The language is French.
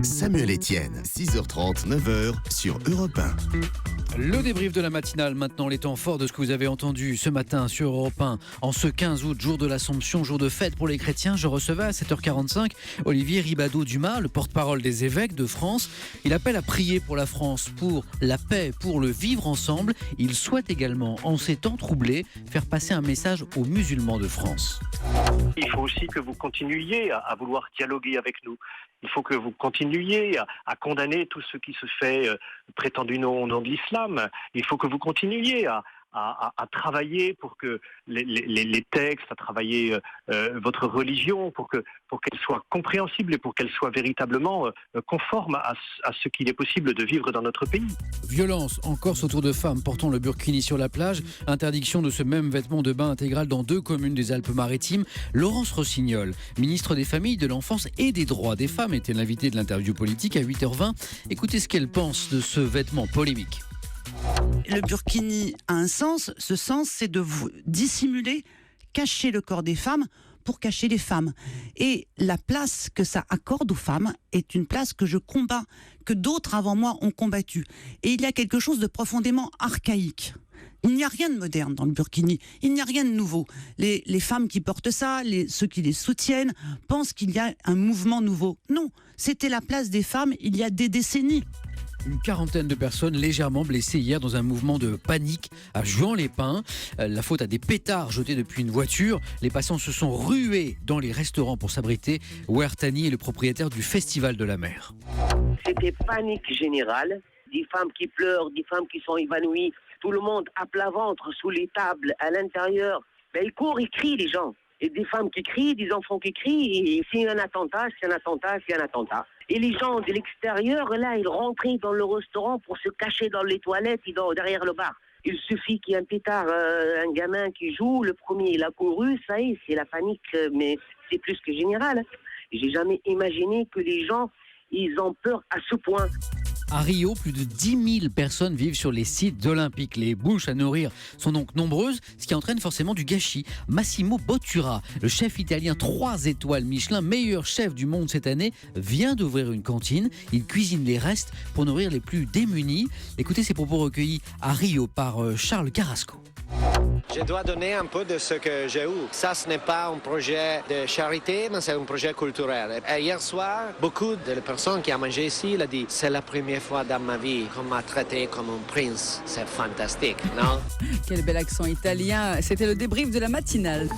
Samuel Etienne, 6h30, 9h sur Europe 1. Le débrief de la matinale, maintenant les temps forts de ce que vous avez entendu ce matin sur Europe 1. En ce 15 août, jour de l'Assomption, jour de fête pour les chrétiens, je recevais à 7h45 Olivier Ribadeau-Dumas, le porte-parole des évêques de France. Il appelle à prier pour la France, pour la paix, pour le vivre ensemble. Il souhaite également, en ces temps troublés, faire passer un message aux musulmans de France. Il faut aussi que vous continuiez à vouloir dialoguer avec nous. Il faut que vous continuiez à condamner tout ce qui se fait prétendument au nom de l'islam. Il faut que vous continuiez à travailler pour que les textes, à travailler votre religion, pour qu'elle soit compréhensible et pour qu'elle soit véritablement conforme à ce qu'il est possible de vivre dans notre pays. Violence en Corse autour de femmes portant le burkini sur la plage. Interdiction de ce même vêtement de bain intégral dans 2 communes des Alpes-Maritimes. Laurence Rossignol, ministre des Familles, de l'Enfance et des Droits des Femmes, était l'invitée de l'interview politique à 8h20. Écoutez ce qu'elle pense de ce vêtement polémique. Le burkini a un sens. Ce sens, c'est de dissimuler, cacher le corps des femmes pour cacher les femmes. Et la place que ça accorde aux femmes est une place que je combats, que d'autres avant moi ont combattu. Et il y a quelque chose de profondément archaïque. Il n'y a rien de moderne dans le burkini, il n'y a rien de nouveau. Les femmes qui portent ça, ceux qui les soutiennent, pensent qu'il y a un mouvement nouveau. Non, c'était la place des femmes il y a des décennies. Une quarantaine de personnes légèrement blessées hier dans un mouvement de panique à Juan-les-Pins. La faute à des pétards jetés depuis une voiture. Les passants se sont rués dans les restaurants pour s'abriter. Ouertani est le propriétaire du Festival de la Mer. C'était panique générale. Des femmes qui pleurent, des femmes qui sont évanouies. Tout le monde à plat ventre, sous les tables, à l'intérieur. Ils courent, ils crient, les gens. Et des femmes qui crient, des enfants qui crient. Et s'il y a un attentat, c'est un attentat, c'est un attentat. Et les gens de l'extérieur, là, ils rentraient dans le restaurant pour se cacher dans les toilettes et derrière le bar. Il suffit qu'il y ait un pétard, un gamin qui joue, le premier il a couru, ça y est, c'est la panique, mais c'est plus que général. J'ai jamais imaginé que les gens, ils ont peur à ce point. À Rio, plus de 10 000 personnes vivent sur les sites olympiques. Les bouches à nourrir sont donc nombreuses, ce qui entraîne forcément du gâchis. Massimo Bottura, le chef italien 3 étoiles Michelin, meilleur chef du monde cette année, vient d'ouvrir une cantine. Il cuisine les restes pour nourrir les plus démunis. Écoutez ces propos recueillis à Rio par Charles Carrasco. Je dois donner un peu de ce que j'ai eu. Ça, ce n'est pas un projet de charité, mais c'est un projet culturel. Et hier soir, beaucoup de personnes qui ont mangé ici l'ont dit « C'est la première fois dans ma vie qu'on m'a traité comme un prince. C'est fantastique, non ?» Quel bel accent italien. C'était le débrief de la matinale.